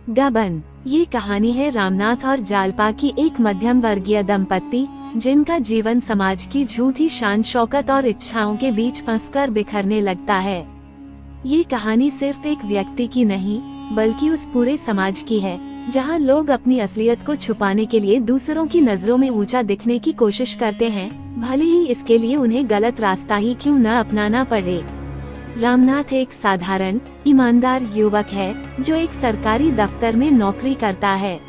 गबन। ये कहानी है रामनाथ और जालपा की, एक मध्यम वर्गीय दंपत्ति जिनका जीवन समाज की झूठी शान शौकत और इच्छाओं के बीच फंसकर बिखरने लगता है। ये कहानी सिर्फ एक व्यक्ति की नहीं, बल्कि उस पूरे समाज की है, जहां लोग अपनी असलियत को छुपाने के लिए दूसरों की नजरों में ऊंचा दिखने की कोशिश करते हैं, भले ही इसके लिए उन्हें गलत रास्ता ही क्यों न अपनाना पड़े। रामनाथ एक साधारण, ईमानदार युवक है जो एक सरकारी दफ्तर में नौकरी करता है।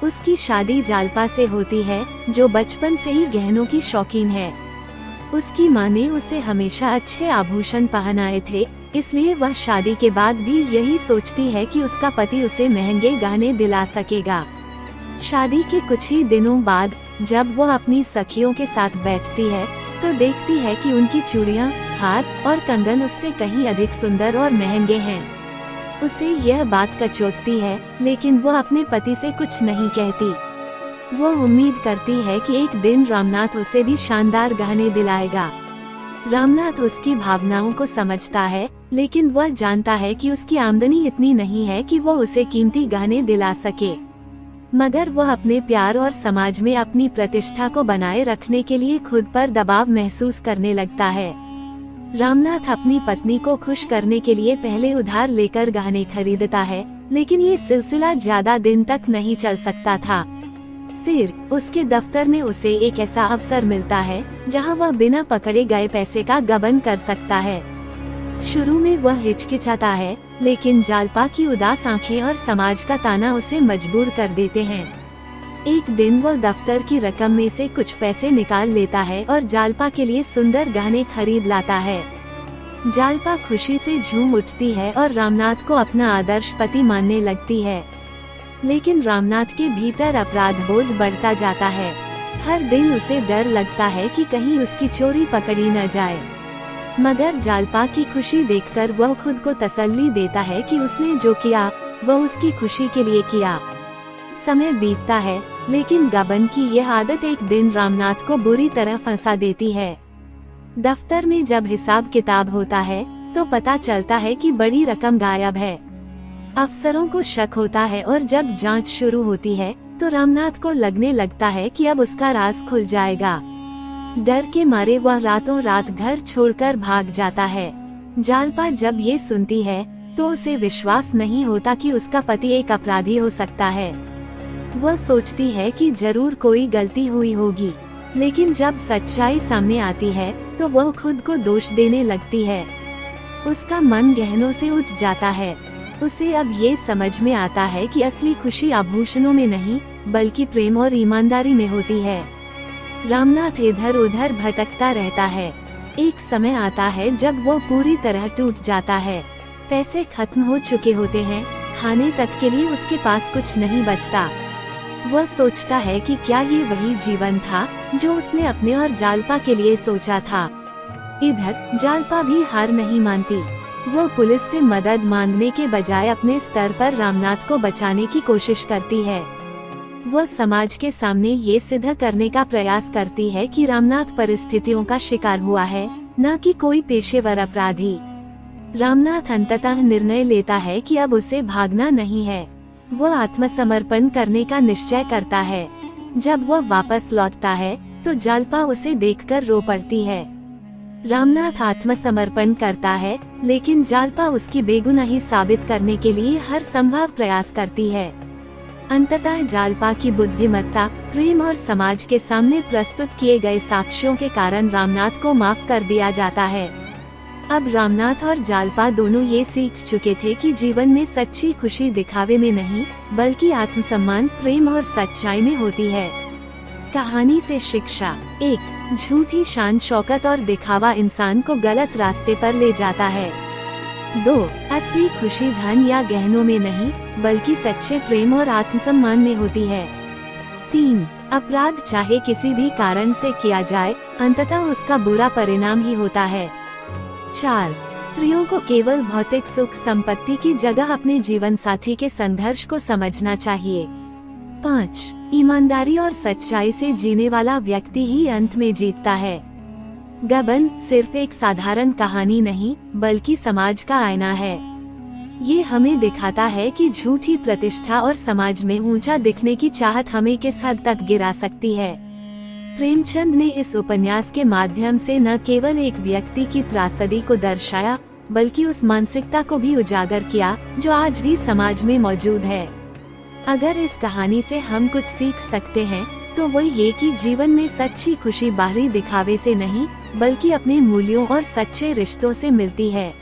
उसकी शादी जालपा से होती है, जो बचपन से ही गहनों की शौकीन है। उसकी मां ने उसे हमेशा अच्छे आभूषण पहनाए थे, इसलिए वह शादी के बाद भी यही सोचती है कि उसका पति उसे महंगे गहने दिला सकेगा। शादी के कुछ ही दिनों बाद जब वह अपनी सखियों के साथ बैठती है, तो देखती है कि उनकी चूड़ियां, हार और कंगन उससे कहीं अधिक सुंदर और महंगे हैं। उसे यह बात कचोटती है, लेकिन वह अपने पति से कुछ नहीं कहती। वह उम्मीद करती है कि एक दिन रामनाथ उसे भी शानदार गहने दिलाएगा। रामनाथ उसकी भावनाओं को समझता है, लेकिन वह जानता है कि उसकी आमदनी इतनी नहीं है कि वह उसे कीमती गहने दिला सके। मगर वह अपने प्यार और समाज में अपनी प्रतिष्ठा को बनाए रखने के लिए खुद पर दबाव महसूस करने लगता है। रामनाथ अपनी पत्नी को खुश करने के लिए पहले उधार लेकर गहने खरीदता है, लेकिन ये सिलसिला ज्यादा दिन तक नहीं चल सकता था। फिर उसके दफ्तर में उसे एक ऐसा अवसर मिलता है जहां वह बिना पकड़े गए पैसे का गबन कर सकता है। शुरू में वह हिचकिचाता है, लेकिन जालपा की उदास आंखें और समाज का ताना उसे मजबूर कर देते हैं। एक दिन वह दफ्तर की रकम में से कुछ पैसे निकाल लेता है और जालपा के लिए सुंदर गहने खरीद लाता है। जालपा खुशी से झूम उठती है और रामनाथ को अपना आदर्श पति मानने लगती है। लेकिन रामनाथ के भीतर अपराध बोध बढ़ता जाता है। हर दिन उसे डर लगता है कि कहीं उसकी चोरी पकड़ी न जाए। मगर जालपा की खुशी देखकर वह खुद को तसल्ली देता है कि उसने जो किया वह उसकी खुशी के लिए किया। समय बीतता है, लेकिन गबन की यह आदत एक दिन रामनाथ को बुरी तरह फंसा देती है। दफ्तर में जब हिसाब किताब होता है, तो पता चलता है कि बड़ी रकम गायब है। अफसरों को शक होता है और जब जांच शुरू होती है, तो रामनाथ को लगने लगता है कि अब उसका राज खुल जाएगा। डर के मारे वह रातों रात घर छोड़कर भाग जाता है। जालपा जब ये सुनती है, तो उसे विश्वास नहीं होता कि उसका पति एक अपराधी हो सकता है। वह सोचती है कि जरूर कोई गलती हुई होगी, लेकिन जब सच्चाई सामने आती है, तो वह खुद को दोष देने लगती है। उसका मन गहनों से उठ जाता है। उसे अब ये समझ में आता है कि असली खुशी आभूषणों में नहीं, बल्कि प्रेम और ईमानदारी में होती है। रामनाथ इधर उधर भटकता रहता है। एक समय आता है जब वो पूरी तरह टूट जाता है। पैसे खत्म हो चुके होते हैं, खाने तक के लिए उसके पास कुछ नहीं बचता। वह सोचता है कि क्या ये वही जीवन था जो उसने अपने और जालपा के लिए सोचा था। इधर जालपा भी हार नहीं मानती। वो पुलिस से मदद मांगने के बजाय अपने स्तर पर रामनाथ को बचाने की कोशिश करती है। वह समाज के सामने ये सिद्ध करने का प्रयास करती है कि रामनाथ परिस्थितियों का शिकार हुआ है, न कि कोई पेशेवर अपराधी। रामनाथ अंततः निर्णय लेता है कि अब उसे भागना नहीं है। वह आत्मसमर्पण करने का निश्चय करता है। जब वह वापस लौटता है, तो जालपा उसे देखकर रो पड़ती है। रामनाथ आत्मसमर्पण करता है, लेकिन जालपा उसकी बेगुनाही साबित करने के लिए हर संभव प्रयास करती है। अंततः जालपा की बुद्धिमत्ता, प्रेम और समाज के सामने प्रस्तुत किए गए साक्ष्यों के कारण रामनाथ को माफ कर दिया जाता है। अब रामनाथ और जालपा दोनों ये सीख चुके थे कि जीवन में सच्ची खुशी दिखावे में नहीं, बल्कि आत्मसम्मान, प्रेम और सच्चाई में होती है। कहानी से शिक्षा: 1. झूठी शान शौकत और दिखावा इंसान को गलत रास्ते पर ले जाता है। 2. असली खुशी धन या गहनों में नहीं, बल्कि सच्चे प्रेम और आत्मसम्मान में होती है। 3. अपराध चाहे किसी भी कारण से किया जाए, अंततः उसका बुरा परिणाम ही होता है। 4. स्त्रियों को केवल भौतिक सुख संपत्ति की जगह अपने जीवन साथी के संघर्ष को समझना चाहिए। 5. ईमानदारी और सच्चाई से जीने वाला व्यक्ति ही अंत में जीतता है। गबन सिर्फ एक साधारण कहानी नहीं, बल्कि समाज का आईना है। ये हमें दिखाता है कि झूठी प्रतिष्ठा और समाज में ऊंचा दिखने की चाहत हमें किस हद तक गिरा सकती है। प्रेमचंद ने इस उपन्यास के माध्यम से न केवल एक व्यक्ति की त्रासदी को दर्शाया, बल्कि उस मानसिकता को भी उजागर किया जो आज भी समाज में मौजूद है। अगर इस कहानी से हम कुछ सीख सकते हैं तो वो ये कि जीवन में सच्ची खुशी बाहरी दिखावे से नहीं, बल्कि अपने मूल्यों और सच्चे रिश्तों से मिलती है।